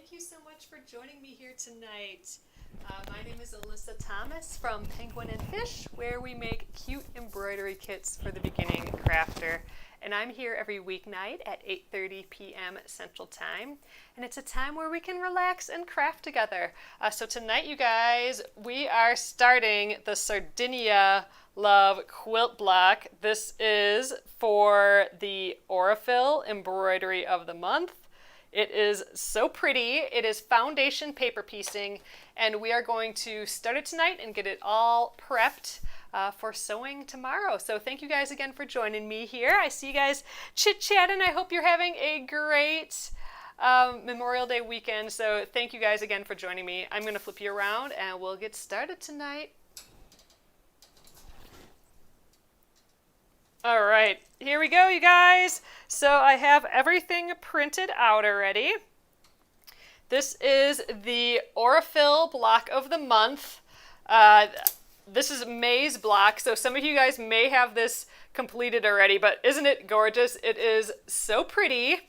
Thank you so much for joining me here tonight. My name is Alyssa Thomas from Penguin and Fish, where we make cute embroidery kits for the beginning crafter. And I'm here every weeknight at 8:30 p.m. Central Time. And it's a time where we can relax and craft together. So tonight, you guys, we are starting the Sardinia Love quilt block. This is for the Aurifil Embroidery of the Month. It is so pretty. It is foundation paper piecing, and we are going to start it tonight and get it all prepped for sewing tomorrow. So thank you guys again for joining me here. I see you guys chit-chatting. I hope you're having a great Memorial Day weekend. So thank you guys again for joining me. I'm going to flip you around and we'll get started tonight. All right, here we go, you guys. So I have everything printed out already. This is the Aurifil block of the month. This is May's block, so some of you guys may have this completed already, but isn't it gorgeous? It is so pretty.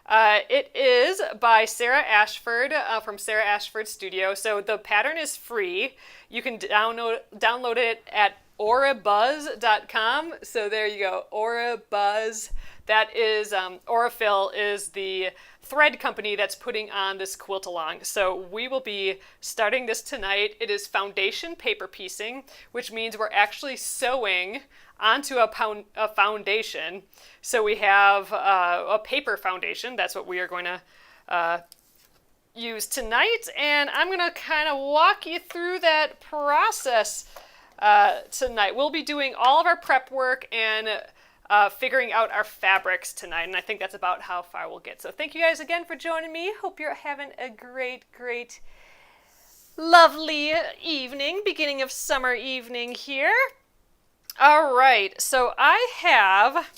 It is by Sarah Ashford from Sarah Ashford Studio. So the pattern is free. You can download it at auribuzz.com. So there you go, Auribuzz. That is, Aurifil is the thread company that's putting on this quilt along. So we will be starting this tonight. It is foundation paper piecing, which means we're actually sewing onto a foundation. So we have a paper foundation. That's what we are going to use tonight. And I'm going to kind of walk you through that process tonight. We'll be doing all of our prep work and figuring out our fabrics tonight, and I think that's about how far we'll get. So thank you guys again for joining me. Hope you're having a great, lovely evening, beginning of summer evening here. All right, so I have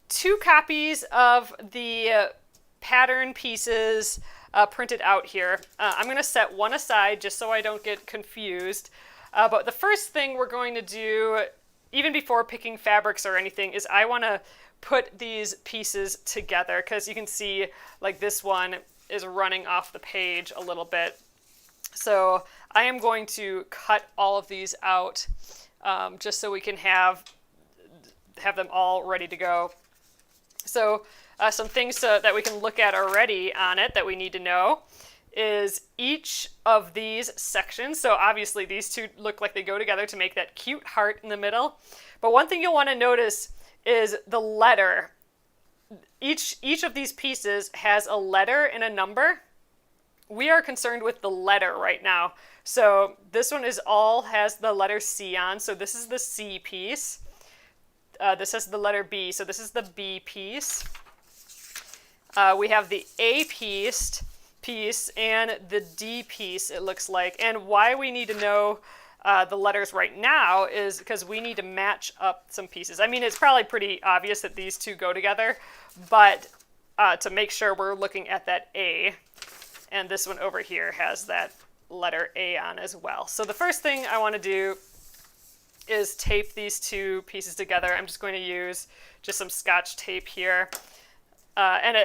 2 copies of the pattern pieces printed out here. I'm going to set one aside just so I don't get confused. But the first thing we're going to do, even before picking fabrics or anything, is I want to put these pieces together, because you can see like this one is running off the page a little bit. So I am going to cut all of these out just so we can have them all ready to go. So some things that we can look at already on it that we need to know is each of these sections. So obviously these two look like they go together to make that cute heart in the middle. But one thing you'll want to notice is the letter. Each of these pieces has a letter and a number. We are concerned with the letter right now. So this one has the letter C on. So this is the C piece. This has the letter B. So this is the B piece. We have the A piece and the D piece, it looks like. And why we need to know the letters right now is because we need to match up some pieces. I mean, it's probably pretty obvious that these two go together, but to make sure we're looking at that A, and this one over here has that letter A on as well. So the first thing I want to do is tape these two pieces together. I'm just going to use just some Scotch tape here. And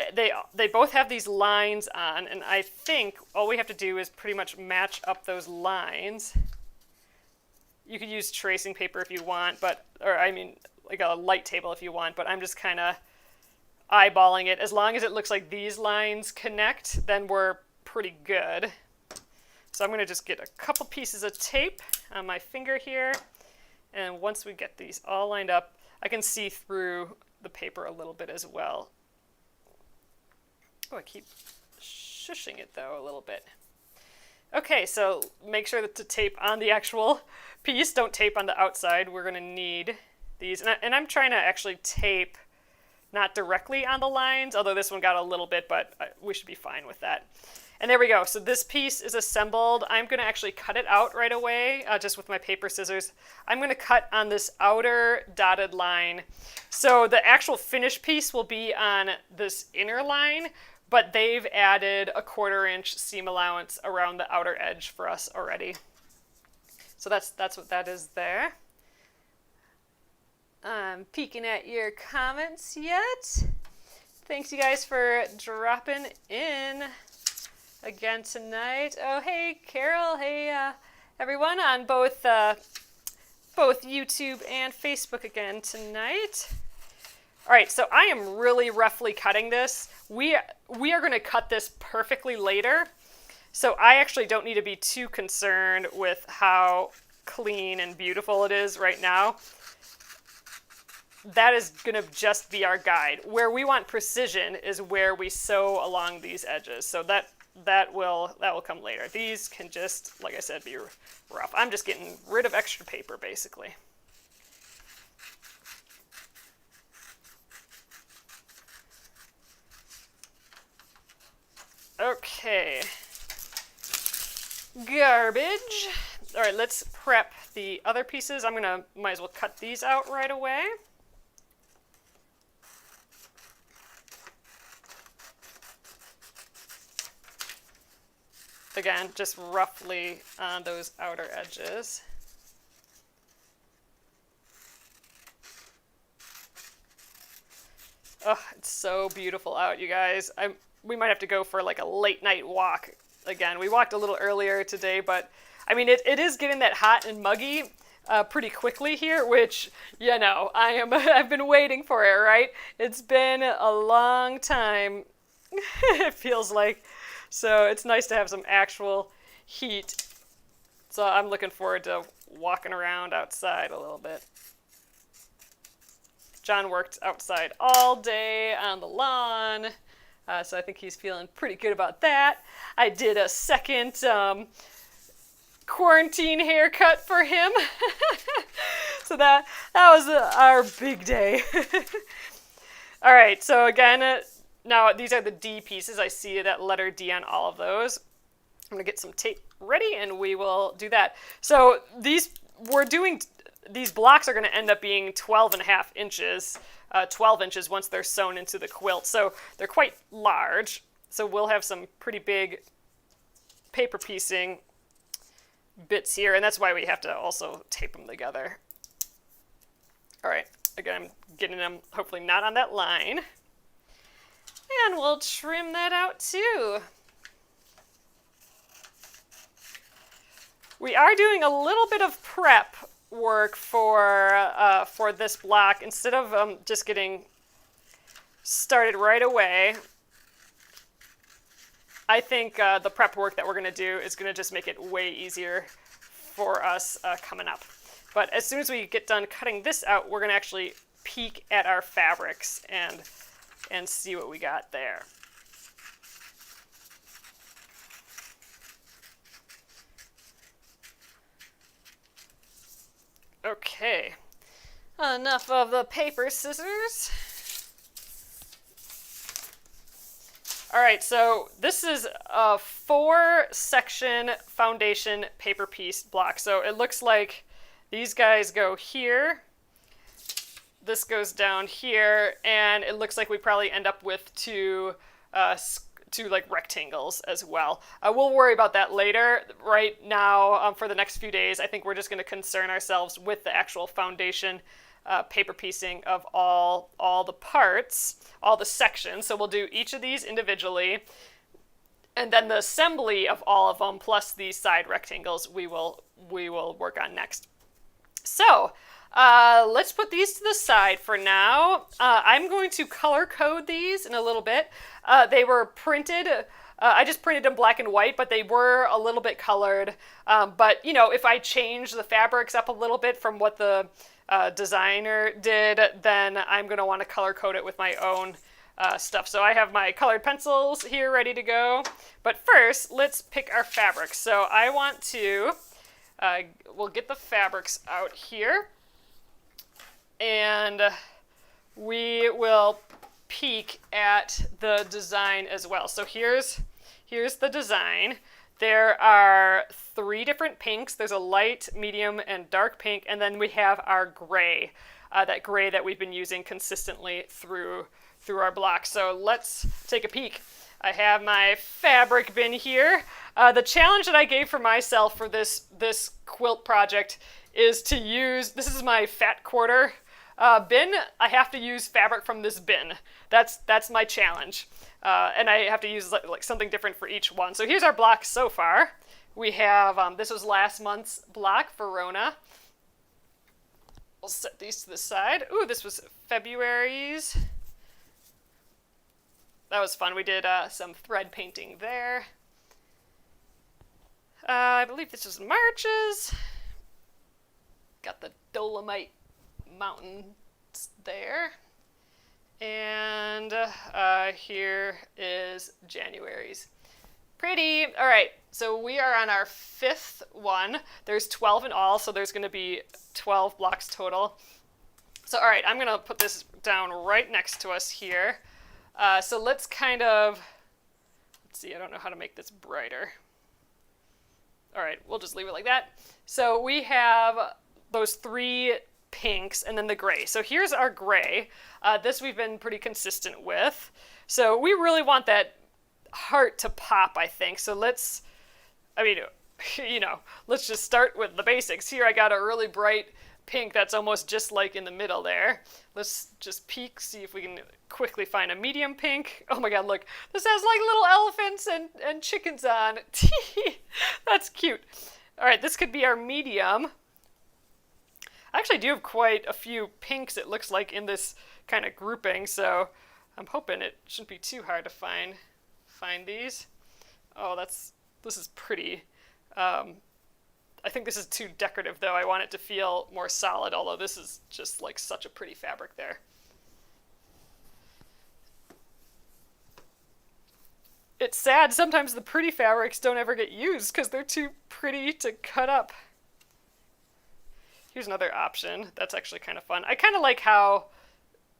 they both have these lines on, and I think all we have to do is pretty much match up those lines. You could use tracing paper if you want, or I mean like a light table if you want, but I'm just kind of eyeballing it. As long as it looks like these lines connect, then we're pretty good. So I'm going to just get a couple pieces of tape on my finger here, and once we get these all lined up, I can see through the paper a little bit as well. Oh, I keep shushing it though a little bit. Okay, so make sure to tape on the actual piece. Don't tape on the outside. We're going to need these. And I'm trying to actually tape not directly on the lines, although this one got a little bit, but we should be fine with that. And there we go. So this piece is assembled. I'm going to actually cut it out right away, just with my paper scissors. I'm going to cut on this outer dotted line. So the actual finished piece will be on this inner line, but they've added a 1/4 inch seam allowance around the outer edge for us already. So that's what that is there. I'm peeking at your comments yet. Thanks you guys for dropping in. again tonight. Oh, hey, Carol. Hey, everyone on both YouTube and Facebook again tonight. All right, so I am really roughly cutting this. We are going to cut this perfectly later, so I actually don't need to be too concerned with how clean and beautiful it is right now. That is going to just be our guide. Where we want precision is where we sew along these edges. So that will come later. These can just, like I said, be rough. I'm just getting rid of extra paper, basically. Okay. Garbage. All right, let's prep the other pieces. Might as well cut these out right away. Again, just roughly on those outer edges. Oh, it's so beautiful out, you guys. We might have to go for like a late night walk again. We walked a little earlier today, but I mean, it is getting that hot and muggy pretty quickly here, which, you know, I've been waiting for it, right? It's been a long time, it feels like. So it's nice to have some actual heat. So I'm looking forward to walking around outside a little bit. John worked outside all day on the lawn. So I think he's feeling pretty good about that. I did a second quarantine haircut for him. So that was our big day. All right, so again, now these are the D pieces. I see that letter D on all of those. I'm gonna get some tape ready and we will do that. So these blocks are gonna end up being 12.5 inches. 12 inches once they're sewn into the quilt. So they're quite large. So we'll have some pretty big paper piecing bits here, and that's why we have to also tape them together. All right, again, I'm getting them hopefully not on that line. And we'll trim that out too. We are doing a little bit of prep work for this block instead of just getting started right away. I think the prep work that we're going to do is going to just make it way easier for us coming up. But as soon as we get done cutting this out, we're going to actually peek at our fabrics and see what we got there. Okay, enough of the paper scissors. All right, so this is a 4-section foundation paper piece block. So it looks like these guys go here, this goes down here, and it looks like we probably end up with two like rectangles as well. We'll worry about that later. Right now, for the next few days, I think we're just going to concern ourselves with the actual foundation paper piecing of all the parts, all the sections. So we'll do each of these individually, and then the assembly of all of them plus these side rectangles we will work on next. So let's put these to the side for now. I'm going to color code these in a little bit. They were printed, I just printed them black and white, but they were a little bit colored. But, you know, if I change the fabrics up a little bit from what the designer did, then I'm going to want to color code it with my own stuff. So I have my colored pencils here ready to go. But first, let's pick our fabrics. So I want to, we'll get the fabrics out here. And we will peek at the design as well. So here's the design. There are 3 different pinks. There's a light, medium, and dark pink, and then we have our gray, that gray that we've been using consistently through our block. So let's take a peek. I have my fabric bin here. The challenge that I gave for myself for this quilt project is to use, this is my fat quarter bin. I have to use fabric from this bin. That's my challenge. And I have to use like something different for each one. So here's our block so far. We have, this was last month's block, Verona. We'll set these to the side. Ooh, this was February's. That was fun. We did some thread painting there. I believe this was March's. Got the Dolomite Mountains there. And here is January's. Pretty. All right, so we are on our 5th one. There's 12 in all, so there's going to be 12 blocks total. So all right, I'm going to put this down right next to us here. So let's kind of, let's see, I don't know how to make this brighter. All right, we'll just leave it like that. So we have those 3 pinks and then the gray. So here's our gray. This we've been pretty consistent with. So we really want that heart to pop, I think. So let's, I mean, you know, let's just start with the basics. Here I got a really bright pink that's almost just like in the middle there. Let's just peek, see if we can quickly find a medium pink. Oh my god, look, this has like little elephants and chickens on. That's cute. All right, this could be our medium. I actually do have quite a few pinks, it looks like, in this kind of grouping, so I'm hoping it shouldn't be too hard to find these. Oh, this is pretty. I think this is too decorative, though. I want it to feel more solid, although this is just like such a pretty fabric there. It's sad sometimes the pretty fabrics don't ever get used because they're too pretty to cut up. Here's another option. That's actually kind of fun. I kind of like how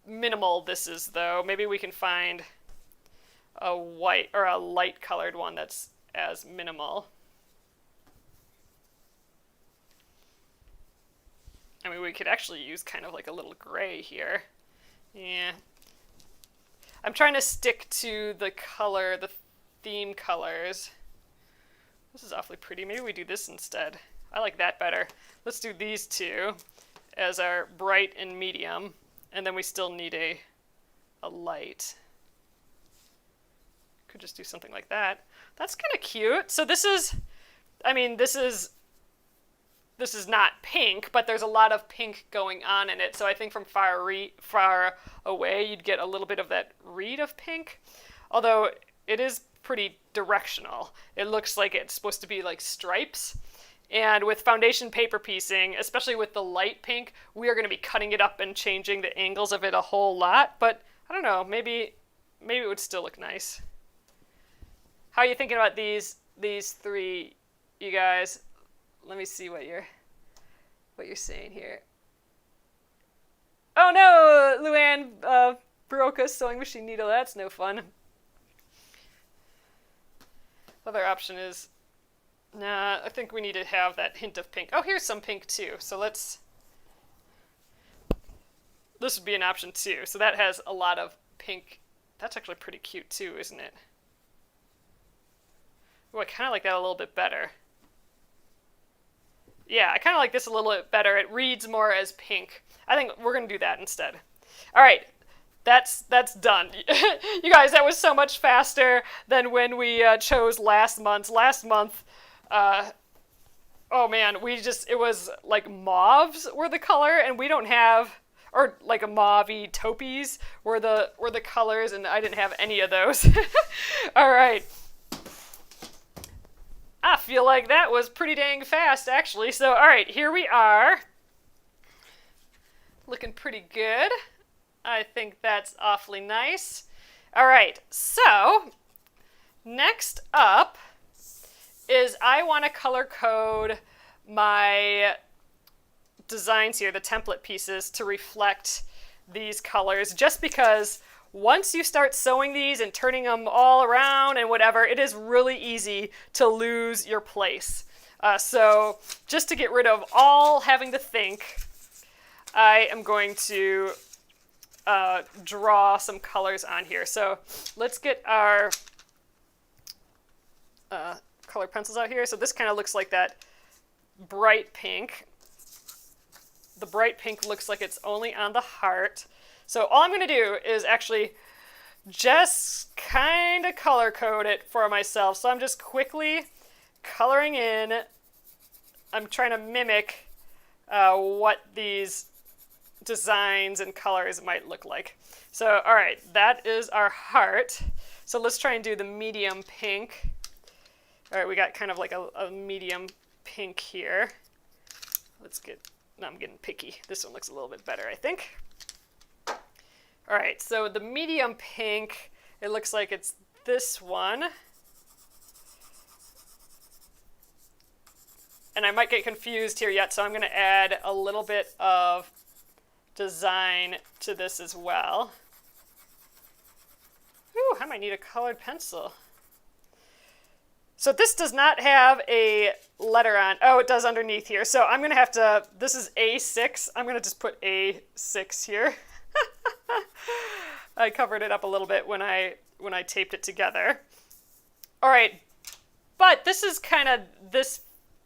minimal this is, though. Maybe we can find a white or a light colored one that's as minimal. I mean, we could actually use kind of like a little gray here. Yeah. I'm trying to stick to the color, the theme colors. This is awfully pretty. Maybe we do this instead. I like that better. Let's do these two as our bright and medium, and then we still need a light. Could just do something like that. That's kind of cute. So this is, I mean, this is not pink, but there's a lot of pink going on in it. So I think from far away, you'd get a little bit of that reed of pink. Although it is pretty directional. It looks like it's supposed to be like stripes. And with foundation paper piecing, especially with the light pink, we are going to be cutting it up and changing the angles of it a whole lot. But I don't know, maybe it would still look nice. How are you thinking about these 3, you guys? Let me see what you're saying here. Oh no, Luann broke a sewing machine needle. That's no fun. Other option is, nah, I think we need to have that hint of pink. Oh, here's some pink too. So this would be an option too. So that has a lot of pink. That's actually pretty cute too, isn't it? Oh, I kind of like that a little bit better. Yeah, I kind of like this a little bit better. It reads more as pink. I think we're going to do that instead. All right, that's done. You guys, that was so much faster than when we chose last month. Last month, oh man, it was like mauves were the color, and we don't have, or like a mauve-y taupees were the colors, and I didn't have any of those. All right. I feel like that was pretty dang fast, actually. So, all right, here we are. Looking pretty good. I think that's awfully nice. All right, so next up is I want to color code my designs here, the template pieces, to reflect these colors, just because once you start sewing these and turning them all around and whatever, it is really easy to lose your place. So just to get rid of all having to think, I am going to draw some colors on here. So let's get our color pencils out here. So this kind of looks like that bright pink. The bright pink looks like it's only on the heart. So all I'm going to do is actually just kind of color code it for myself. So I'm just quickly coloring in. I'm trying to mimic what these designs and colors might look like. So, all right, that is our heart. So let's try and do the medium pink. All right, we got kind of like a medium pink here. No, I'm getting picky. This one looks a little bit better, I think. All right, so the medium pink, it looks like it's this one. And I might get confused here yet, so I'm going to add a little bit of design to this as well. Ooh, I might need a colored pencil. So this does not have a letter on. Oh, it does underneath here. So I'm going to have to, this is A6. I'm going to just put A6 here. I covered it up a little bit when I taped it together. All right, but this is kind of this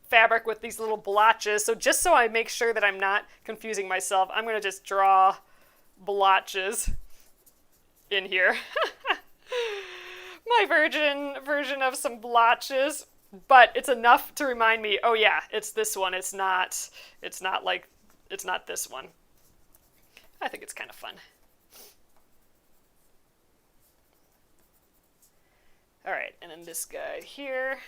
fabric with these little blotches. So just so I make sure that I'm not confusing myself, I'm going to just draw blotches in here. My version of some blotches, but it's enough to remind me, oh yeah, it's this one. It's not this one. I think it's kind of fun. All right, and then this guy here.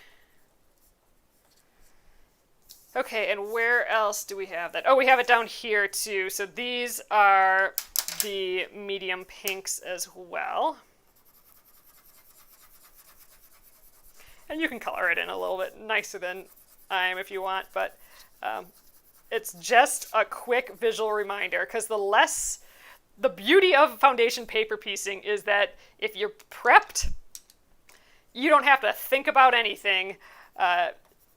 Okay, and where else do we have that? Oh, we have it down here too. So these are the medium pinks as well. And you can color it in a little bit nicer than I am if you want, but it's just a quick visual reminder, because the beauty of foundation paper piecing is that if you're prepped, you don't have to think about anything.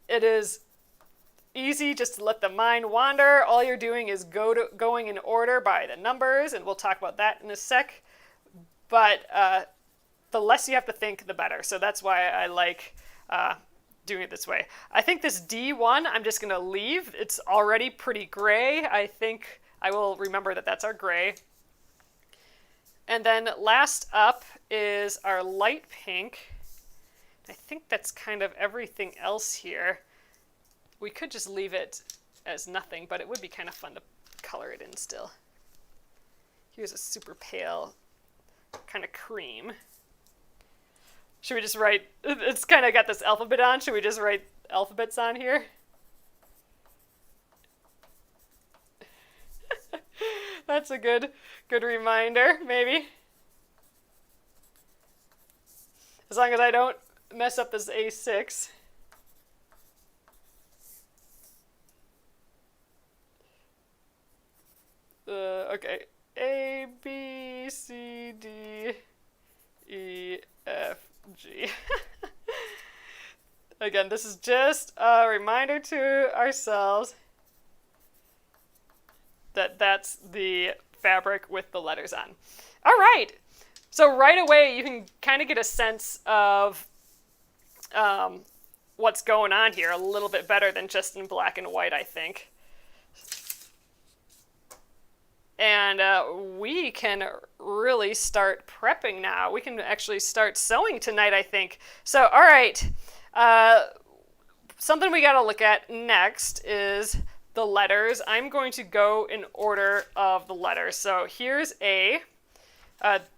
It is easy just to let the mind wander. All you're doing is going in order by the numbers, and we'll talk about that in a sec. But the less you have to think, the better. So that's why I like doing it this way. I think this D1 I'm just going to leave. It's already pretty gray. I think I will remember that that's our gray. And then last up is our light pink. I think that's kind of everything else here. We could just leave it as nothing, but it would be kind of fun to color it in still. Here's a super pale kind of cream. Should we just write, it's kind of got this alphabet on. Should we just write alphabets on here? That's a good reminder, maybe. As long as I don't mess up this A6. Okay, A, B, C, D, E, F, G. Again, this is just a reminder to ourselves that that's the fabric with the letters on. All right, so right away you can kind of get a sense of what's going on here a little bit better than just in black and white, I think. And we can really start prepping now. We can actually start sewing tonight, I think. So, all right. Something we got to look at next is the letters. I'm going to go in order of the letters. So here's A.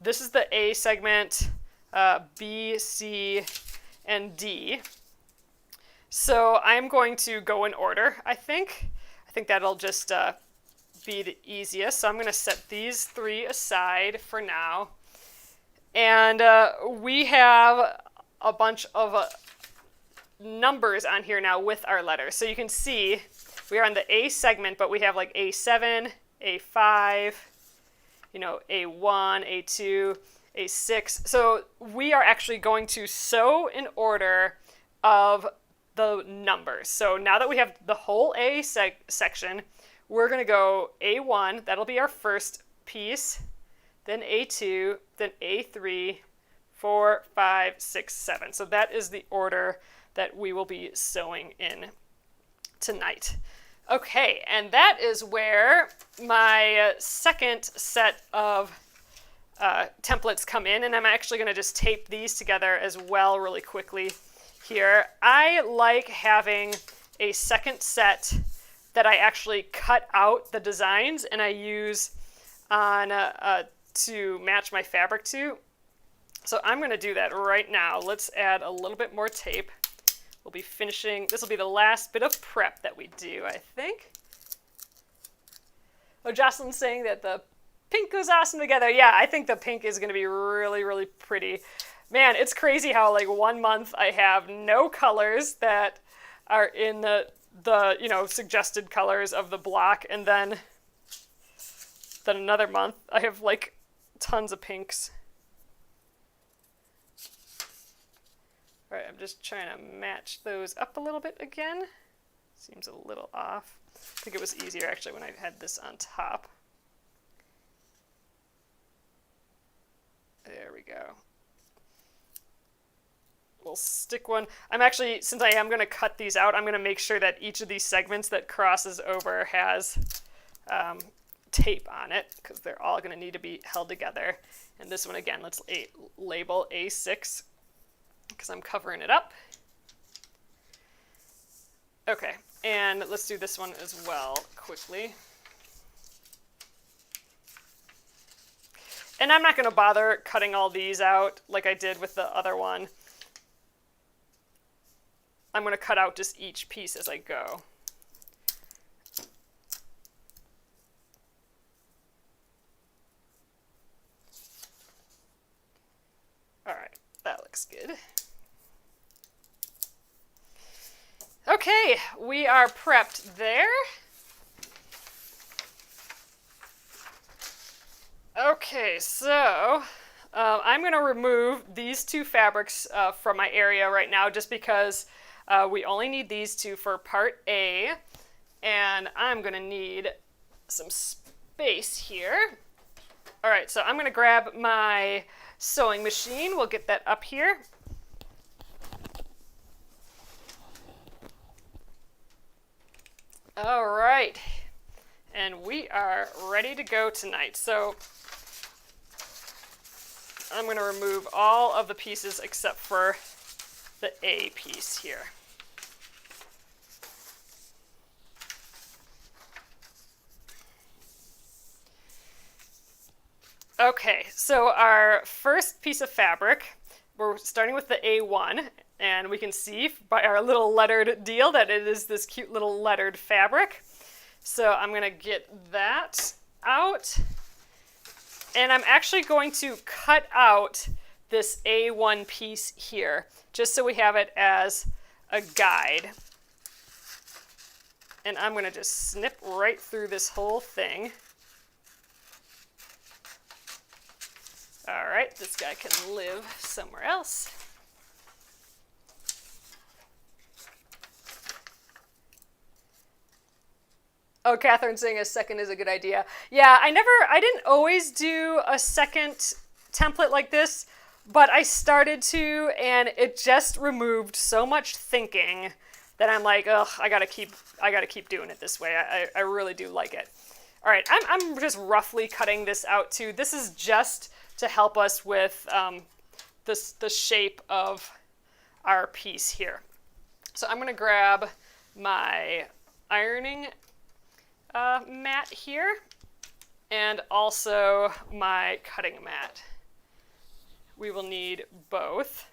This is the A segment, B, C, and D. So I'm going to go in order, I think. I think that'll just be the easiest. So I'm going to set these three aside for now. And we have a bunch of numbers on here now with our letters. So you can see we are on the A segment, but we have like A7, A5, A1, A2, A6. So we are actually going to sew in order of the numbers. So now that we have the whole A section, we're going to go A1, that'll be our first piece, then A2, then A3, 4, 5, 6, 7. So that is the order that we will be sewing in tonight. Okay, and that is where my second set of templates come in, and I'm actually going to just tape these together as well really quickly here. I like having a second set that I actually cut out the designs and I use on to match my fabric to. So I'm going to do that right now. Let's add a little bit more tape. We'll be finishing, this will be the last bit of prep that we do, I think. Oh, Jocelyn's saying that the pink goes awesome together. Yeah, I think the pink is going to be really, really pretty. Man, it's crazy how like 1 month I have no colors that are in the you know, suggested colors of the block, and then another month I have like tons of pinks. All right, I'm just trying to match those up a little bit again. Seems a little off. I think it was easier actually when I had this on top. There we go. We'll stick one. I'm actually, since I am going to cut these out, I'm going to make sure that each of these segments that crosses over has tape on it, because they're all going to need to be held together. And this one, again, let's label A6, because I'm covering it up. Okay, and let's do this one as well quickly. And I'm not going to bother cutting all these out like I did with the other one. I'm going to cut out just each piece as I go. All right, that looks good. Okay, we are prepped there. Okay, so I'm going to remove these two fabrics from my area right now just because we only need these two for part A, and I'm going to need some space here. All right, so I'm going to grab my sewing machine. We'll get that up here. All right, and we are ready to go tonight. So I'm going to remove all of the pieces except for the A piece here. Okay, so our first piece of fabric, we're starting with the A1, and we can see by our little lettered deal that it is this cute little lettered fabric. So I'm going to get that out, and I'm actually going to cut out this A1 piece here, just so we have it as a guide. And I'm going to just snip right through this whole thing. All right, this guy can live somewhere else. Oh, Catherine's saying a second is a good idea. Yeah, I didn't always do a second template like this, but I started to, and it just removed so much thinking that I'm like, ugh, I gotta keep doing it this way. I really do like it. All right, I'm just roughly cutting this out too. This is just to help us with the shape of our piece here. So I'm gonna grab my ironing mat here and also my cutting mat. We will need both.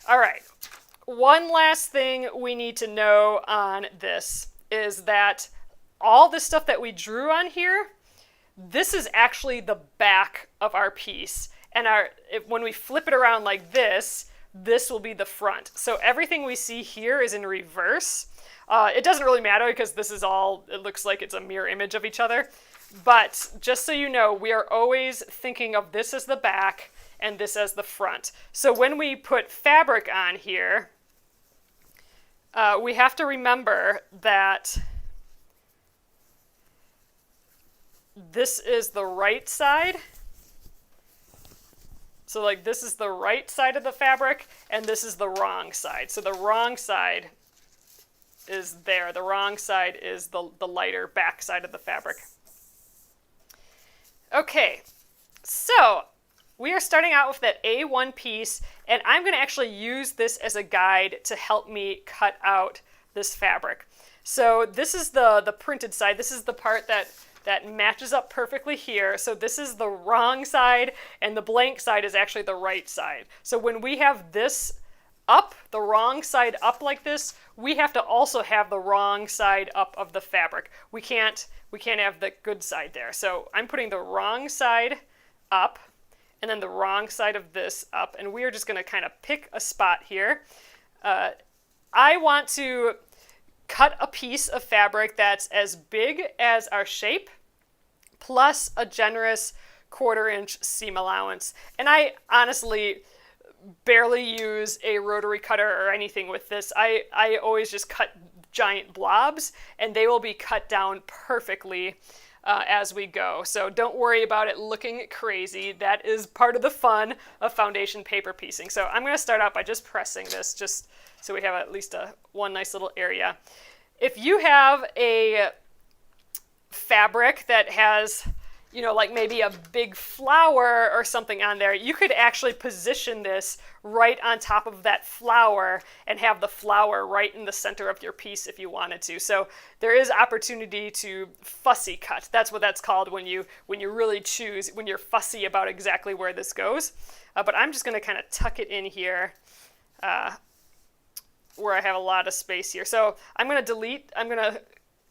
All right, one last thing we need to know on this is that all the stuff that we drew on here, this is actually the back of our piece. And when we flip it around like this will be the front. So everything we see here is in reverse. It doesn't really matter because this is all, it looks like it's a mirror image of each other. But just so you know, we are always thinking of this as the back and this as the front. So when we put fabric on here, we have to remember that this is the right side. So like this is the right side of the fabric and this is the wrong side. So the wrong side is there. The wrong side is the lighter back side of the fabric. Okay, So we are starting out with that A1 piece, and I'm going to actually use this as a guide to help me cut out this fabric. So this is the printed side. This is the part that matches up perfectly here. So this is the wrong side, and the blank side is actually the right side. So when we have this up, the wrong side up like this, we have to also have the wrong side up of the fabric. We can't have the good side there. So I'm putting the wrong side up, and then the wrong side of this up, and we are just going to kind of pick a spot here. I want to cut a piece of fabric that's as big as our shape, plus a generous 1/4 inch seam allowance. And I honestly barely use a rotary cutter or anything with this. I always just cut giant blobs, and they will be cut down perfectly as we go. So don't worry about it looking crazy. That is part of the fun of foundation paper piecing. So I'm going to start out by just pressing this, just so we have at least one nice little area. If you have a fabric that has, like maybe a big flower or something on there, you could actually position this right on top of that flower and have the flower right in the center of your piece if you wanted to. So there is opportunity to fussy cut. That's what that's called when you really choose, when you're fussy about exactly where this goes. But I'm just going to kind of tuck it in here where I have a lot of space here. So I'm going to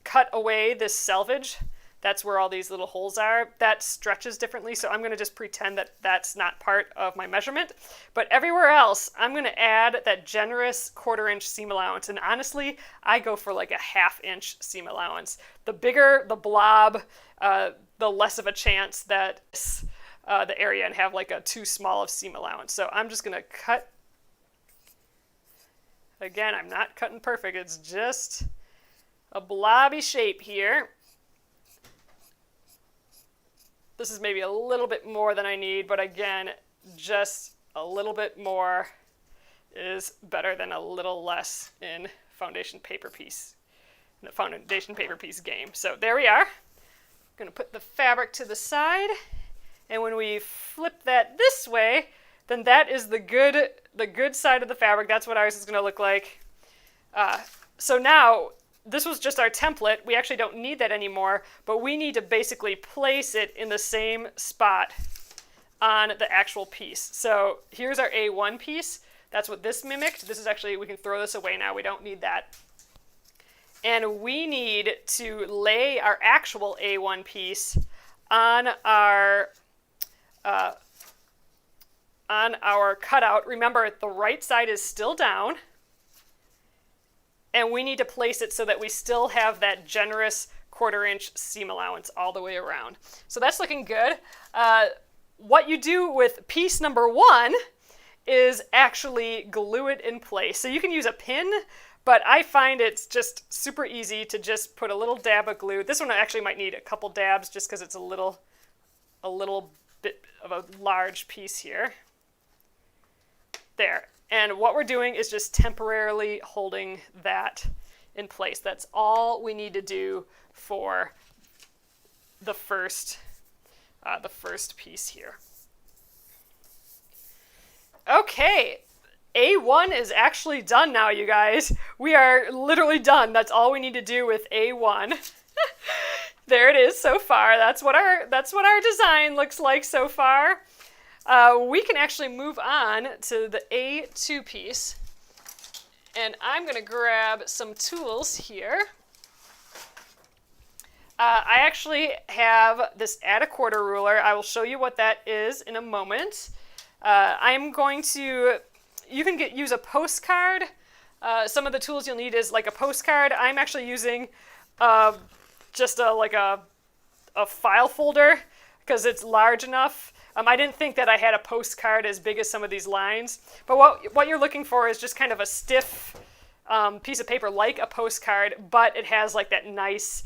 cut away this selvage. That's where all these little holes are. That stretches differently, so I'm going to just pretend that that's not part of my measurement. But everywhere else, I'm going to add that generous 1/4 inch seam allowance. And honestly, I go for like a 1/2 inch seam allowance. The bigger the blob, the less of a chance that the area and have like a too small of seam allowance. So I'm just going to cut. Again, I'm not cutting perfect. It's just a blobby shape here. This is maybe a little bit more than I need, but again, just a little bit more is better than a little less in foundation paper piece, in the foundation paper piece game. So there we are. I'm going to put the fabric to the side, and when we flip that this way, then that is the good side of the fabric. That's what ours is going to look like. So now, this was just our template. We actually don't need that anymore, but we need to basically place it in the same spot on the actual piece. So here's our A1 piece. That's what this mimicked. This is actually, we can throw this away now. We don't need that. And we need to lay our actual A1 piece on our cutout. Remember, the right side is still down. And we need to place it so that we still have that generous 1/4 inch seam allowance all the way around. So that's looking good. What you do with piece number 1 is actually glue it in place. So you can use a pin, but I find it's just super easy to just put a little dab of glue. This one actually might need a couple dabs just because it's a little bit of a large piece here. There. And what we're doing is just temporarily holding that in place. That's all we need to do for the first piece here. Okay, A1 is actually done now, you guys. We are literally done. That's all we need to do with A1. There it is so far. That's what our design looks like so far. We can actually move on to the A2 piece, and I'm going to grab some tools here. I actually have this add a quarter ruler. I will show you what that is in a moment. You can use a postcard. Some of the tools you'll need is like a postcard. I'm actually using just a file folder because it's large enough. I didn't think that I had a postcard as big as some of these lines, but what you're looking for is just kind of a stiff piece of paper like a postcard, but it has like that nice,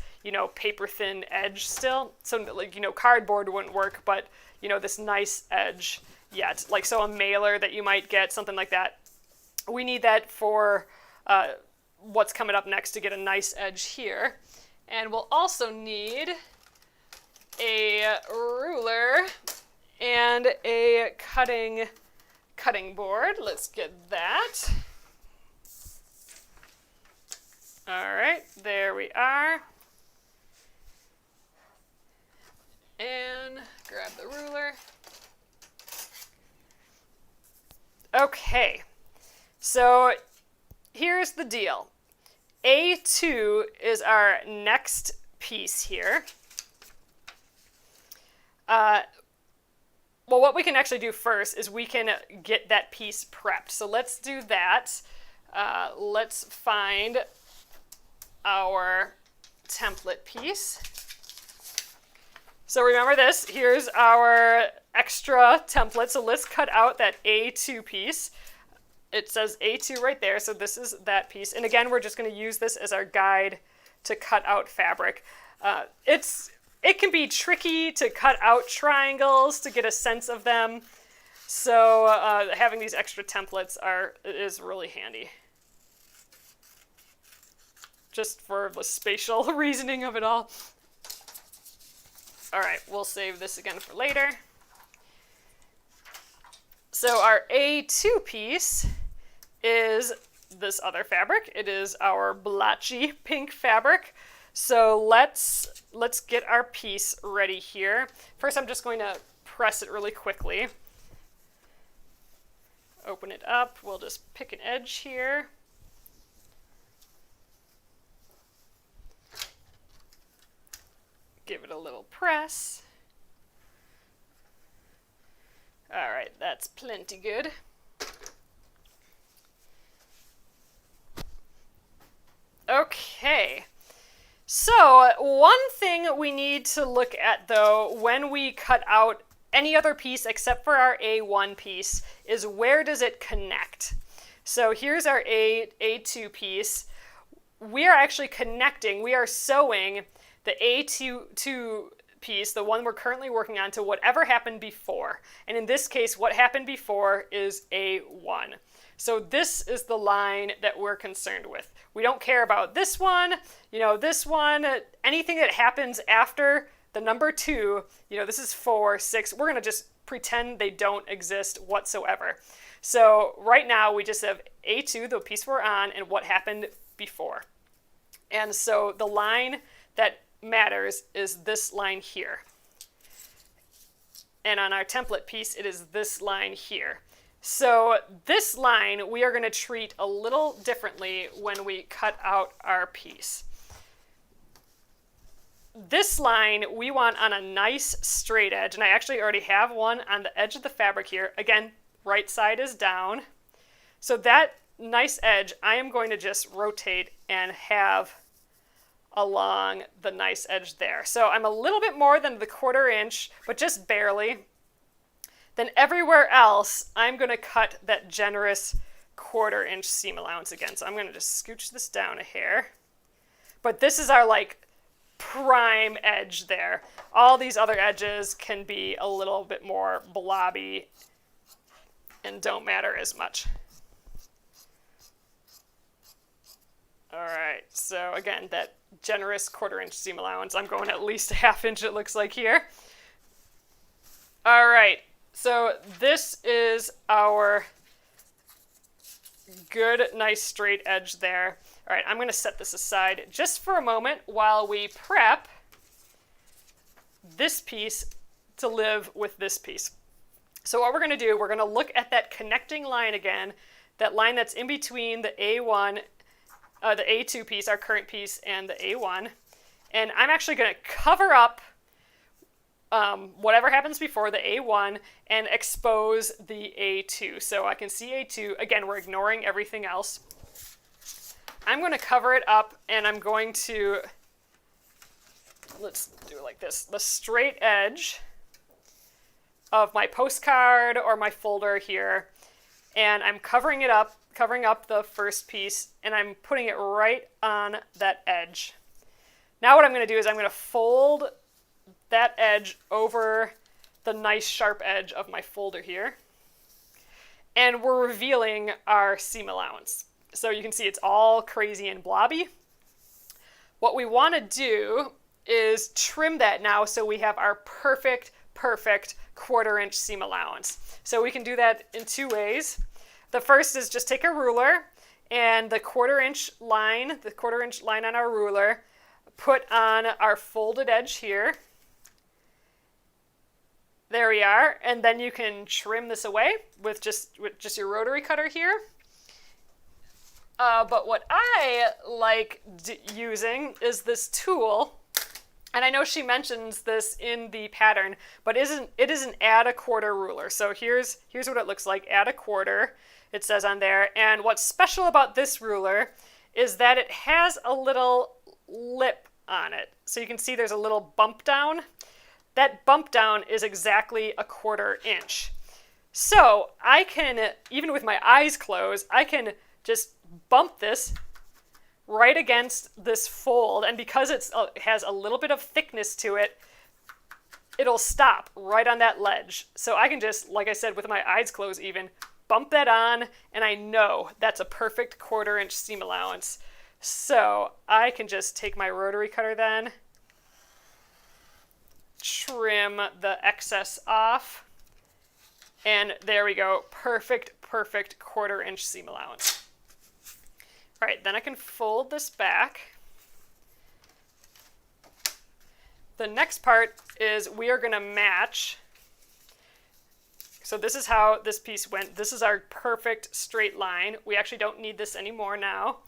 paper thin edge still. So like, cardboard wouldn't work, but this nice edge yet. Like, so a mailer that you might get, something like that. We need that for what's coming up next to get a nice edge here. And we'll also need a ruler and a cutting board. Let's get that. All right, there we are. And grab the ruler. Okay, so here's the deal. A2 is our next piece here. Well, what we can actually do first is we can get that piece prepped. So let's do that. Let's find our template piece. So remember this, here's our extra template. So let's cut out that A2 piece. It says A2 right there, so this is that piece. And again, we're just going to use this as our guide to cut out fabric. It can be tricky to cut out triangles to get a sense of them. So having these extra templates is really handy. Just for the spatial reasoning of it all. All right, we'll save this again for later. So our A2 piece is this other fabric. It is our blotchy pink fabric. So let's get our piece ready here. First, I'm just going to press it really quickly. Open it up. We'll just pick an edge here. Give it a little press. All right, that's plenty good. Okay, so one thing we need to look at though when we cut out any other piece except for our A1 piece is where does it connect? So here's our A2 piece. We are actually connecting, we are sewing the A2 piece, the one we're currently working on, to whatever happened before. And in this case, what happened before is A1. So this is the line that we're concerned with. We don't care about this one, this one, anything that happens after the number 2, this is 4, 6, we're gonna just pretend they don't exist whatsoever. So right now we just have A2, the piece we're on, and what happened before. And so the line that matters is this line here. And on our template piece, it is this line here. So this line we are going to treat a little differently when we cut out our piece. This line we want on a nice straight edge, and I actually already have one on the edge of the fabric here. Again, right side is down. So that nice edge I am going to just rotate and have along the nice edge there. So I'm a little bit more than the 1/4 inch, but just barely. Then everywhere else, I'm going to cut that generous 1/4 inch seam allowance again. So I'm going to just scooch this down a hair. But this is our prime edge there. All these other edges can be a little bit more blobby and don't matter as much. All right, so again, that generous 1/4 inch seam allowance. I'm going at least a 1/2 inch, it looks like here. All right, so this is our good, nice straight edge there. All right, I'm going to set this aside just for a moment while we prep this piece to live with this piece. So what we're going to do, we're going to look at that connecting line again, that line that's in between the A1, the A2 piece, our current piece, and the A1. And I'm actually going to cover up whatever happens before the A1 and expose the A2. So I can see A2. Again, we're ignoring everything else. I'm going to cover it up, and I'm going to, let's do it like this, the straight edge of my postcard or my folder here, and I'm covering it up, covering up the first piece, and I'm putting it right on that edge. Now what I'm going to do is I'm going to fold that edge over the nice sharp edge of my folder here, and we're revealing our seam allowance. So you can see it's all crazy and blobby. What we want to do is trim that now so we have our perfect perfect 1/4 inch seam allowance. So we can do that in 2 ways. The first is just take a ruler and the 1/4 inch line on our ruler, put on our folded edge here. There we are, and then you can trim this away with just your rotary cutter here. But what I like using is this tool, and I know she mentions this in the pattern, but it is an add a 1/4 ruler. So here's what it looks like, add a 1/4, it says on there. And what's special about this ruler is that it has a little lip on it. So you can see there's a little bump down. That bump down is exactly a 1/4 inch. So I can, even with my eyes closed, I can just bump this right against this fold, and because it has a little bit of thickness to it, it'll stop right on that ledge. So I can just, like I said, with my eyes closed even, bump that on, and I know that's a perfect 1/4 inch seam allowance. So I can just take my rotary cutter then, trim the excess off, and there we go, perfect 1/4 inch seam allowance. All right, then I can fold this back. The next part is we are going to match. So this is how this piece went. This is our perfect straight line. We actually don't need this anymore now.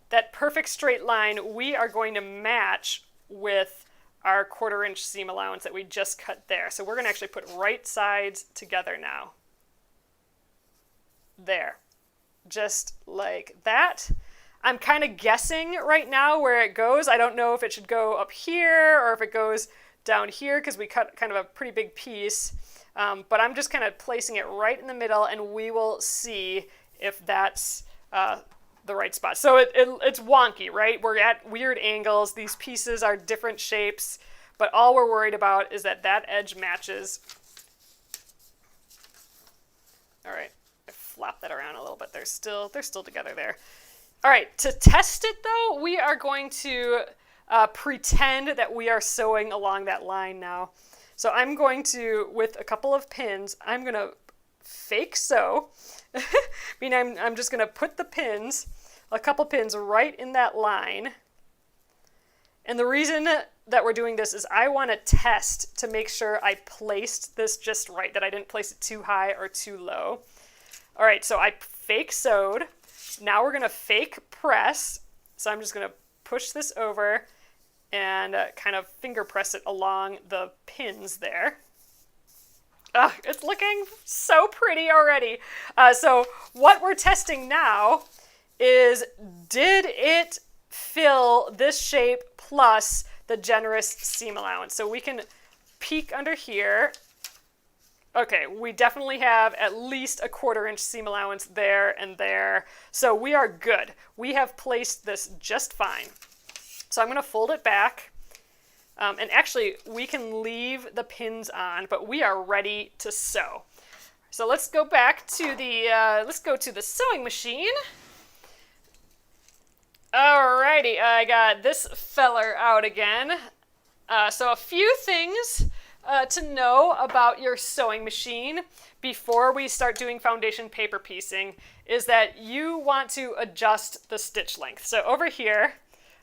That perfect straight line we are going to match with our 1/4 inch seam allowance that we just cut there. So we're going to actually put right sides together now. There, just like that. I'm kind of guessing right now where it goes. I don't know if it should go up here or if it goes down here because we cut kind of a pretty big piece. But I'm just kind of placing it right in the middle, and we will see if that's the right spot. So it's wonky, right? We're at weird angles. These pieces are different shapes, but all we're worried about is that that edge matches. All right, I flop that around a little bit. They're still together there. All right, to test it though, we are going to pretend that we are sewing along that line now. So I'm going to, with a couple of pins, I'm going to fake sew. I mean, I'm just going to put the pins, a couple pins right in that line. And the reason that we're doing this is I want to test to make sure I placed this just right, that I didn't place it too high or too low. All right, so I fake sewed. Now we're going to fake press. So I'm just going to push this over and kind of finger press it along the pins there. It's looking so pretty already. So what we're testing now is, did it fill this shape plus the generous seam allowance? So we can peek under here. Okay, we definitely have at least a 1/4 inch seam allowance there and there. So we are good. We have placed this just fine. So I'm going to fold it back. And actually, we can leave the pins on, but we are ready to sew. So let's go back to the sewing machine. Alrighty, I got this feller out again. So a few things to know about your sewing machine before we start doing foundation paper piecing is that you want to adjust the stitch length. So over here,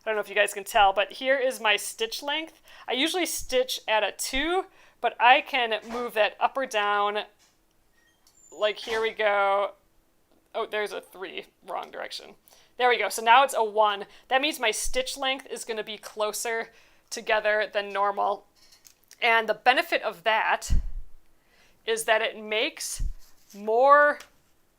I don't know if you guys can tell, but here is my stitch length. I usually stitch at a 2, but I can move that up or down. Like here we go. Oh, there's a 3, wrong direction. There we go. So now it's a 1. That means my stitch length is going to be closer together than normal. And the benefit of that is that it makes more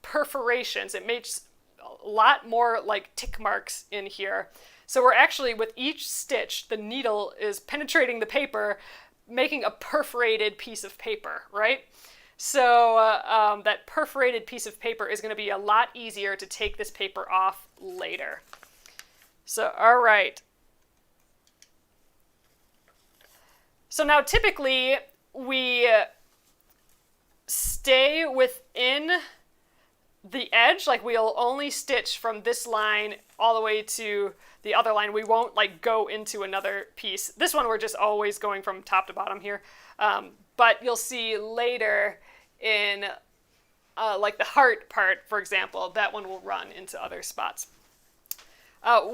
perforations. It makes a lot more like tick marks in here. So we're actually, with each stitch, the needle is penetrating the paper, making a perforated piece of paper, right? So that perforated piece of paper is going to be a lot easier to take this paper off later. So, all right. So now typically we stay within the edge, like we'll only stitch from this line all the way to the other line. We won't like go into another piece. This one we're just always going from top to bottom here. But you'll see later in like the heart part, for example, that one will run into other spots.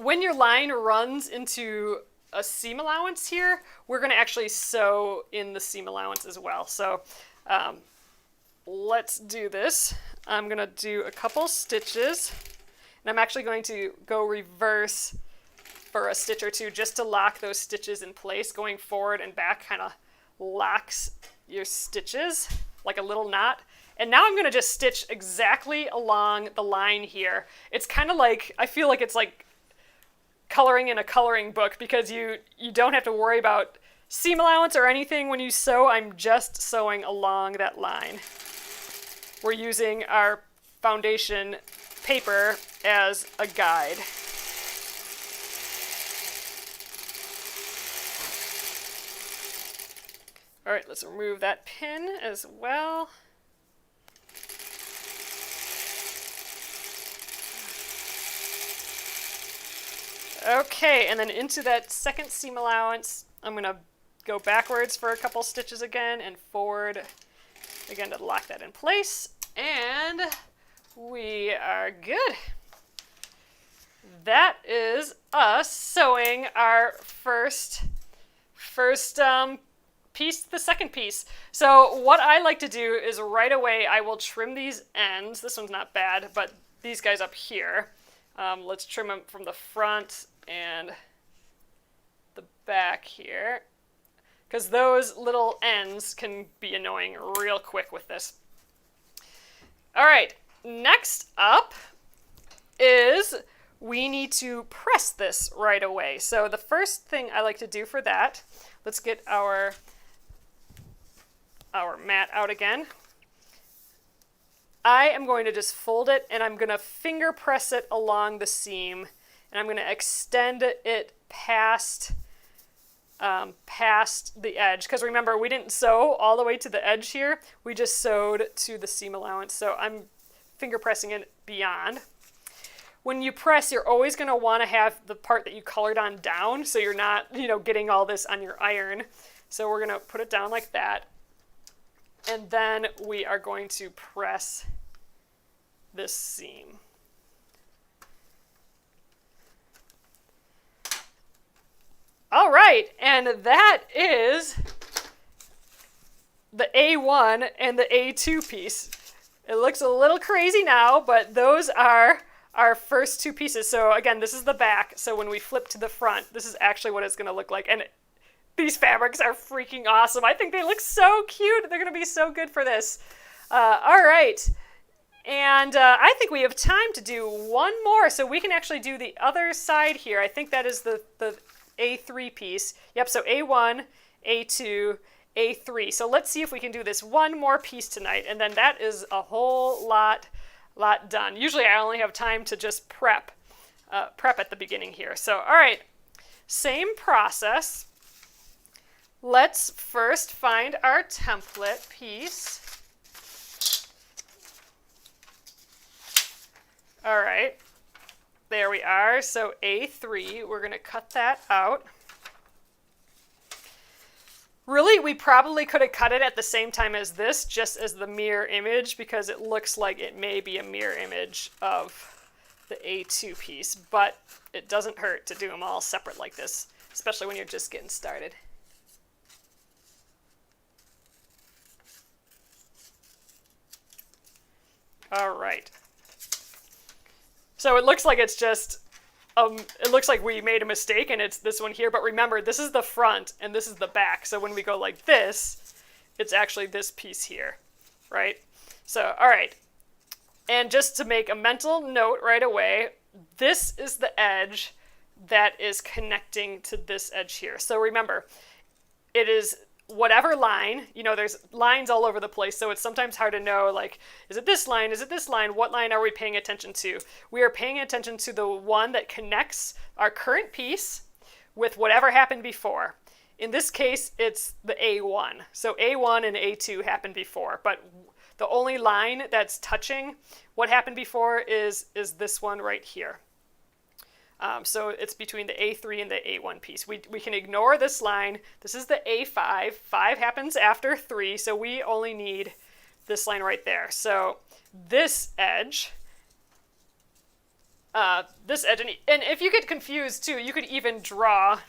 When your line runs into a seam allowance here, we're going to actually sew in the seam allowance as well. So let's do this. I'm going to do a couple stitches, and I'm actually going to go reverse for a stitch or two just to lock those stitches in place. Going forward and back kind of locks your stitches like a little knot. And now I'm going to just stitch exactly along the line here. It's kind of like, I feel like it's like coloring in a coloring book, because you don't have to worry about seam allowance or anything when you sew. I'm just sewing along that line. We're using our foundation paper as a guide. All right, let's remove that pin as well. Okay, and then into that second seam allowance, I'm going to go backwards for a couple stitches again and forward again to lock that in place. And we are good. That is us sewing our first piece to the second piece. So what I like to do is right away I will trim these ends. This one's not bad, but these guys up here, let's trim them from the front and the back here, because those little ends can be annoying real quick with this. All right, next up is we need to press this right away. So the first thing I like to do for that, let's get our mat out again. I am going to just fold it, and I'm going to finger press it along the seam, and I'm going to extend it past the edge, because remember, we didn't sew all the way to the edge here. We just sewed to the seam allowance, so I'm finger pressing it beyond. When you press, you're always going to want to have the part that you colored on down, so you're not, getting all this on your iron. So we're going to put it down like that, and then we are going to press this seam. All right, and that is the A1 and the A2 piece. It looks a little crazy now, but those are our first two pieces. So again, this is the back. So when we flip to the front, this is actually what it's going to look like. And these fabrics are freaking awesome. I think they look so cute. They're going to be so good for this. All right. And I think we have time to do one more. So we can actually do the other side here. I think that is the A3 piece. Yep, so A1, A2, A3. So let's see if we can do this one more piece tonight, and then that is a whole lot done. Usually I only have time to just prep at the beginning here. So all right, same process. Let's first find our template piece. All right. There we are. So A3, we're going to cut that out. Really, we probably could have cut it at the same time as this, just as the mirror image, because it looks like it may be a mirror image of the A2 piece, but it doesn't hurt to do them all separate like this, especially when you're just getting started. All right. So it looks like it's just, it looks like we made a mistake and it's this one here, but remember, this is the front and this is the back. So when we go like this, it's actually this piece here, right? So, all right. And just to make a mental note right away, this is the edge that is connecting to this edge here. So remember, it is whatever line, there's lines all over the place, so it's sometimes hard to know, like, is it this line? Is it this line? What line are we paying attention to? We are paying attention to the one that connects our current piece with whatever happened before. In this case, it's the A1. So A1 and A2 happened before, but The only line that's touching what happened before is this one right here. So it's between the A3 and the A1 piece. We can ignore this line. This is the A5. 5 happens after 3, so we only need this line right there. So this edge, and if you get confused too, you could even draw,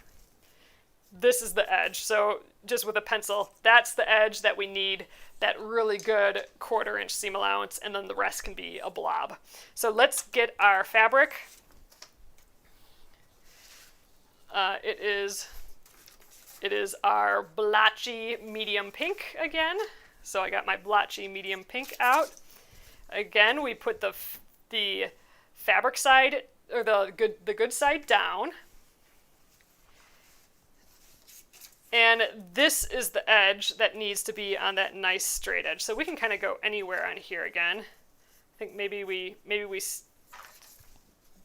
this is the edge. So just with a pencil, that's the edge that we need, that really good 1/4 inch seam allowance, and then the rest can be a blob. So let's get our fabric. It is our blotchy medium pink again. So I got my blotchy medium pink out. Again, we put the fabric side, or the good side down. And this is the edge that needs to be on that nice straight edge. So we can kind of go anywhere on here again. I think maybe we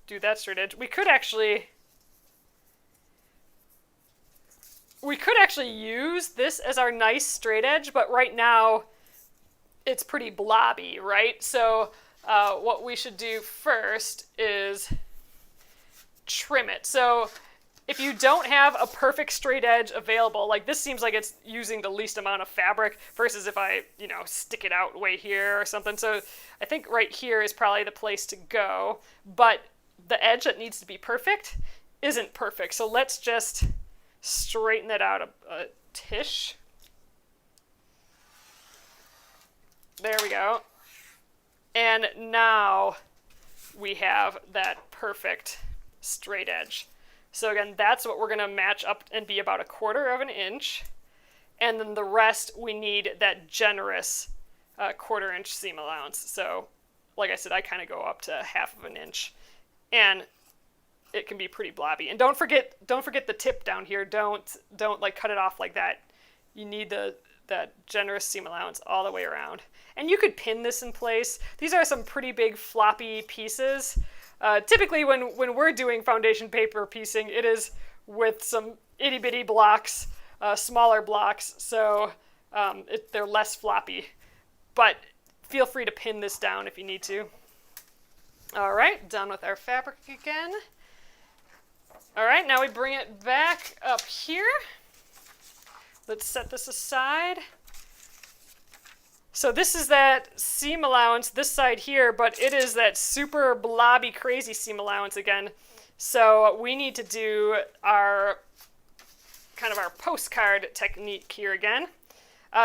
do that straight edge. We could actually use this as our nice straight edge, but right now it's pretty blobby, right? So what we should do first is trim it. So if you don't have a perfect straight edge available, like this seems like it's using the least amount of fabric versus if I, stick it out way here or something. So I think right here is probably the place to go, but the edge that needs to be perfect isn't perfect. So let's just straighten that out a tish. There we go. And now we have that perfect straight edge. So again, that's what we're going to match up and be about 1/4 inch. And then the rest, we need that generous 1/4 inch seam allowance. So like I said, I kind of go up to 1/2 inch. And it can be pretty blobby. And don't forget the tip down here. Don't like cut it off like that. You need that generous seam allowance all the way around. And you could pin this in place. These are some pretty big floppy pieces. Typically when we're doing foundation paper piecing, it is with some itty bitty blocks, smaller blocks, so they're less floppy. But feel free to pin this down if you need to. All right, done with our fabric again. All right, now we bring it back up here. Let's set this aside. So this is that seam allowance, this side here, but it is that super blobby, crazy seam allowance again. So we need to do our postcard technique here again.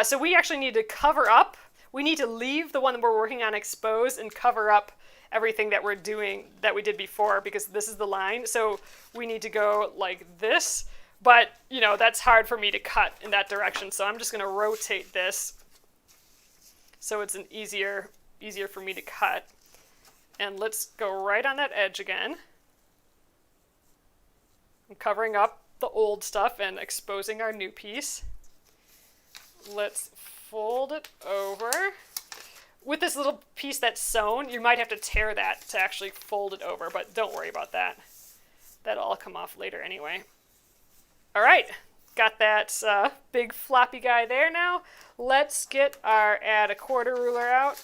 So we actually need to cover up. We need to leave the one that we're working on exposed and cover up everything that we're doing that we did before, because this is the line. So we need to go like this, but that's hard for me to cut in that direction. So I'm just going to rotate this so it's an easier for me to cut. And let's go right on that edge again. I'm covering up the old stuff and exposing our new piece. Let's fold it over. With this little piece that's sewn, you might have to tear that to actually fold it over, but don't worry about that. That'll all come off later anyway. All right, got that big floppy guy there now. Let's get our add 1/4 ruler out.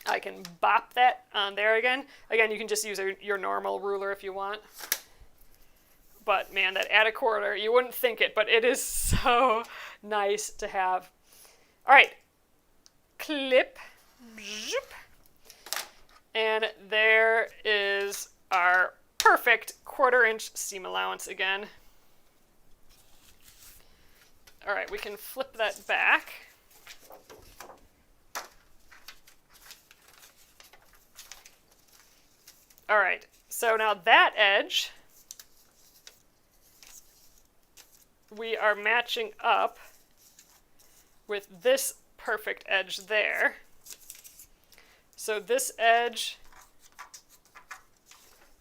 I can bop that on there again. Again, you can just use your normal ruler if you want. But man, that add 1/4, you wouldn't think it, but it is so nice to have. All right. Clip, zoop, and there is our perfect 1/4 inch seam allowance again. All right, we can flip that back. All right, so now that edge, we are matching up with this perfect edge there. So this edge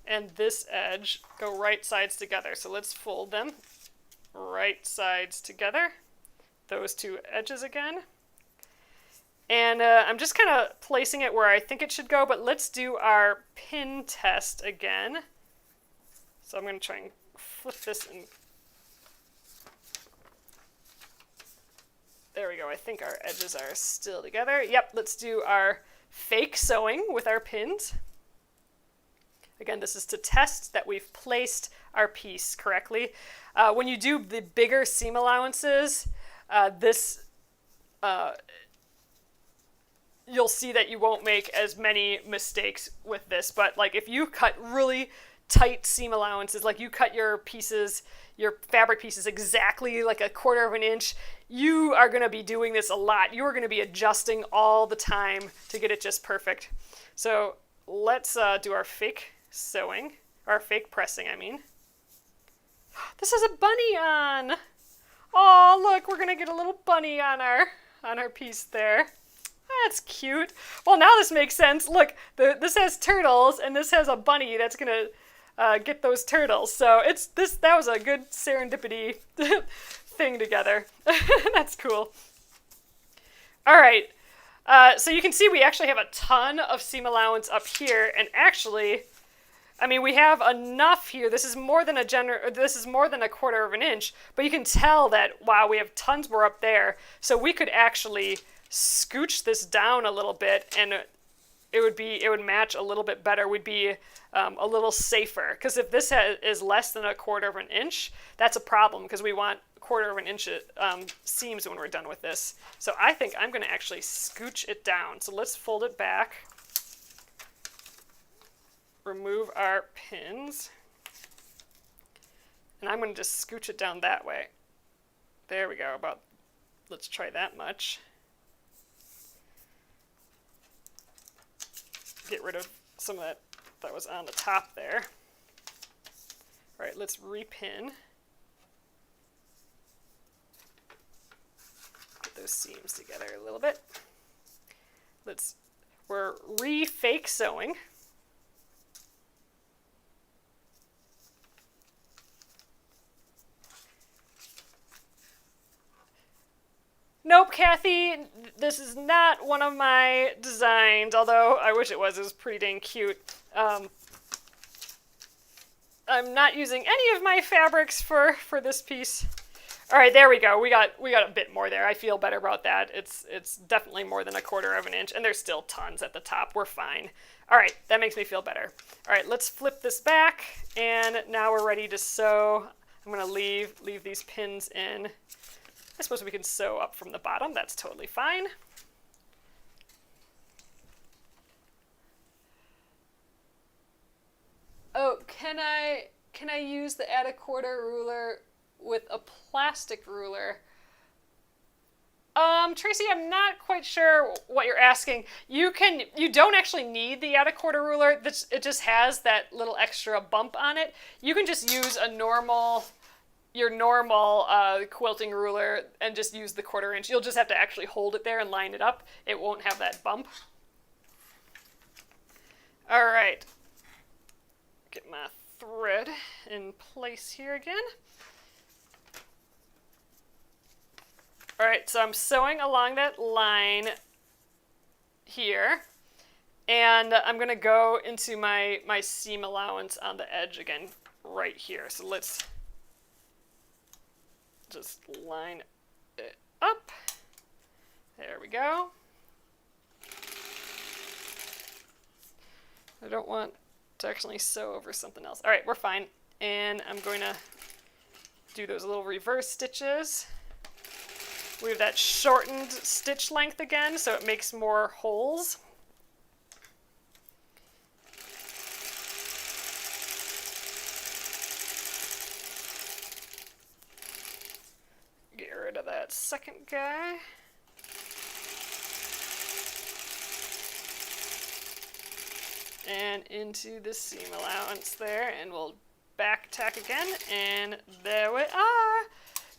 and this edge go right sides together. So let's fold them right sides together, those two edges again. And I'm just kind of placing it where I think it should go, but let's do our pin test again. So I'm going to try and flip this and there we go. I think our edges are still together. Yep, let's do our fake sewing with our pins. Again, this is to test that we've placed our piece correctly. When you do the bigger seam allowances, you'll see that you won't make as many mistakes with this. But like if you cut really tight seam allowances, like you cut your pieces, your fabric pieces exactly like 1/4 of an inch, you are going to be doing this a lot. You are going to be adjusting all the time to get it just perfect. So let's do our fake sewing, or fake pressing, I mean. This has a bunny on. Oh, look, we're going to get a little bunny on our piece there. That's cute. Well, now this makes sense. Look, this has turtles, and this has a bunny that's going to get those turtles. So that was a good serendipity thing together. That's cool. All right. So you can see we actually have a ton of seam allowance up here, and actually, I mean, we have enough here. This is more than 1/4 of an inch, but you can tell that, wow, we have tons more up there. So we could actually scooch this down a little bit, and it would match a little bit better. We'd be a little safer, because if this is less than 1/4 of an inch, that's a problem, because we want 1/4 of an inch seams when we're done with this. So I think I'm going to actually scooch it down. So let's fold it back. Remove our pins, and I'm going to just scooch it down that way. There we go. Let's try that much. Get rid of some of that was on the top there. All right, let's repin. Get those seams together a little bit. We're fake sewing. Nope, Kathy, this is not one of my designs, although I wish it was. It was pretty dang cute. I'm not using any of my fabrics for this piece. All right, there we go. We got a bit more there. I feel better about that. It's definitely more than 1/4 of an inch, and there's still tons at the top. We're fine. All right, that makes me feel better. All right, let's flip this back, and now we're ready to sew. I'm going to leave these pins in. I suppose we can sew up from the bottom. That's totally fine. Oh, can I use the add 1/4 ruler with a plastic ruler? Tracy, I'm not quite sure what you're asking. You don't actually need the add 1/4 ruler. It just has that little extra bump on it. You can just use your normal quilting ruler and just use the 1/4 inch. You'll just have to actually hold it there and line it up. It won't have that bump. All right. Get my thread in place here again. All right, so I'm sewing along that line here, and I'm going to go into my seam allowance on the edge again right here. So let's just line it up. There we go. I don't want to actually sew over something else. All right, we're fine. And I'm going to do those little reverse stitches. We have that shortened stitch length again, so it makes more holes. Get rid of that second guy. And into the seam allowance there, and we'll back tack again, and there we are.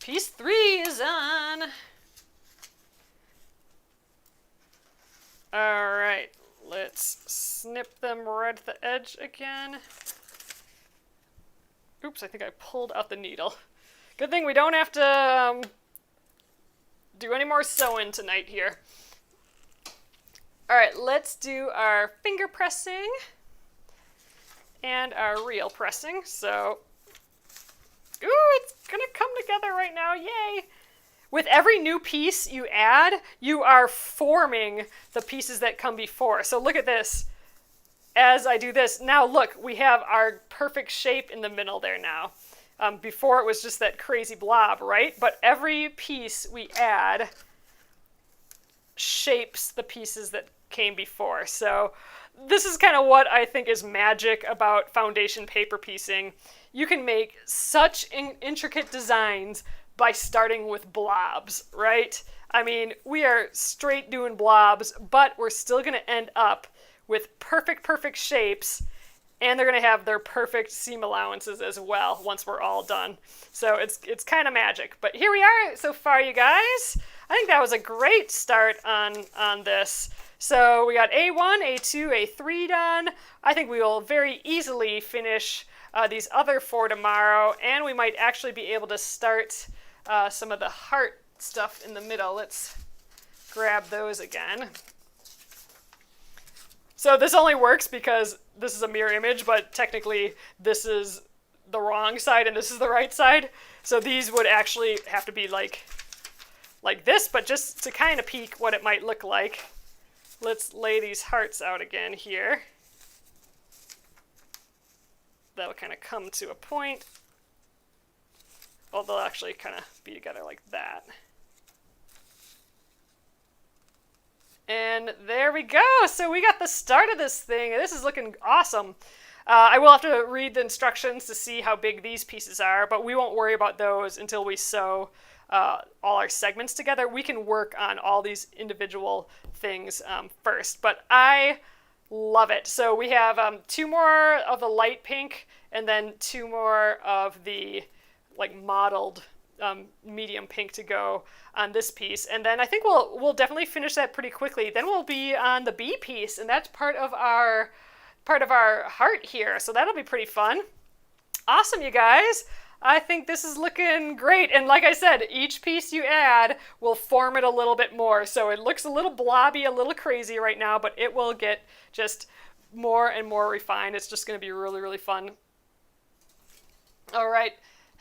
Piece 3 is on. All right, let's snip them right at the edge again. Oops, I think I pulled out the needle. Good thing we don't have to do any more sewing tonight here. All right, let's do our finger pressing and our reel pressing. So, ooh, it's gonna come together right now, yay! with every new piece you add, you are forming the pieces that come before. So look at this. As I do this, now look, we have our perfect shape in the middle there now. Before it was just that crazy blob, right? But every piece we add shapes the pieces that came before. So this is kind of what I think is magic about foundation paper piecing. You can make such intricate designs by starting with blobs, right? I mean, we are straight doing blobs, but we're still going to end up with perfect shapes, and they're going to have their perfect seam allowances as well once we're all done. So it's kind of magic. But here we are so far, you guys. I think that was a great start on this. So we got A1, A2, A3 done. I think we will very easily finish these other 4 tomorrow, and we might actually be able to start some of the heart stuff in the middle. Let's grab those again. So this only works because this is a mirror image, but technically this is the wrong side and this is the right side. So these would actually have to be like this, but just to kind of peek what it might look like, let's lay these hearts out again here. That'll kind of come to a point. Well, they'll actually kind of be together like that. And there we go. So we got the start of this thing. This is looking awesome. I will have to read the instructions to see how big these pieces are, but we won't worry about those until we sew all our segments together. We can work on all these individual things first, but I love it. So we have 2 more of the light pink and then 2 more of the like mottled medium pink to go on this piece, and then I think we'll definitely finish that pretty quickly. Then we'll be on the B piece, and that's part of our heart here, so that'll be pretty fun. Awesome, you guys. I think this is looking great, and like I said, each piece you add will form it a little bit more, so it looks a little blobby, a little crazy right now, but it will get just more and more refined. It's just going to be really fun. All right.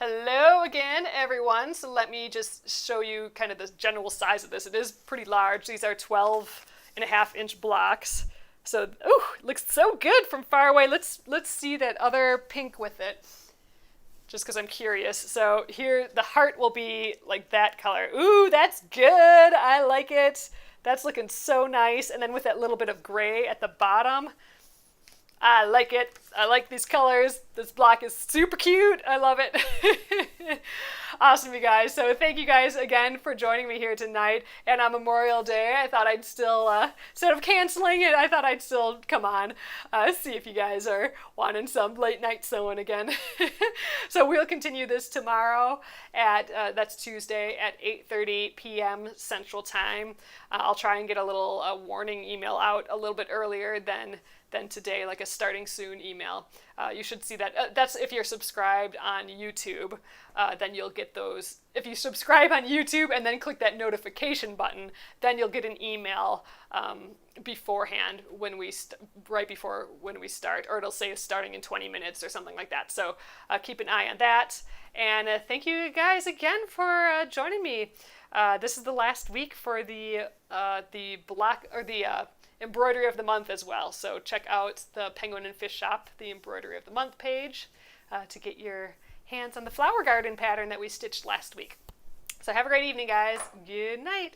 Hello again, everyone. So let me just show you kind of the general size of this. It is pretty large. These are 12.5-inch blocks. So, ooh, it looks so good from far away. Let's see that other pink with it, just because I'm curious. So here, the heart will be like that color. Ooh, that's good. I like it. That's looking so nice. And then with that little bit of gray at the bottom, I like it. I like these colors. This block is super cute. I love it. Awesome, you guys. So thank you guys again for joining me here tonight. And on Memorial Day, I thought I'd still, instead of canceling it, I thought I'd still come on, see if you guys are wanting some late night sewing again. So we'll continue this tomorrow at, that's Tuesday at 8:30 p.m. Central Time. I'll try and get a little warning email out a little bit earlier than today, like a starting soon email. You should see that. That's if you're subscribed on YouTube, then you'll get those. If you subscribe on YouTube and then click that notification button, then you'll get an email beforehand right before when we start, or it'll say starting in 20 minutes or something like that. So keep an eye on that. And thank you guys again for joining me. This is the last week for the block, or the embroidery of the month as well. So check out the Penguin and Fish Shop, the embroidery of the month page, to get your hands on the flower garden pattern that we stitched last week. So have a great evening, guys. Good night.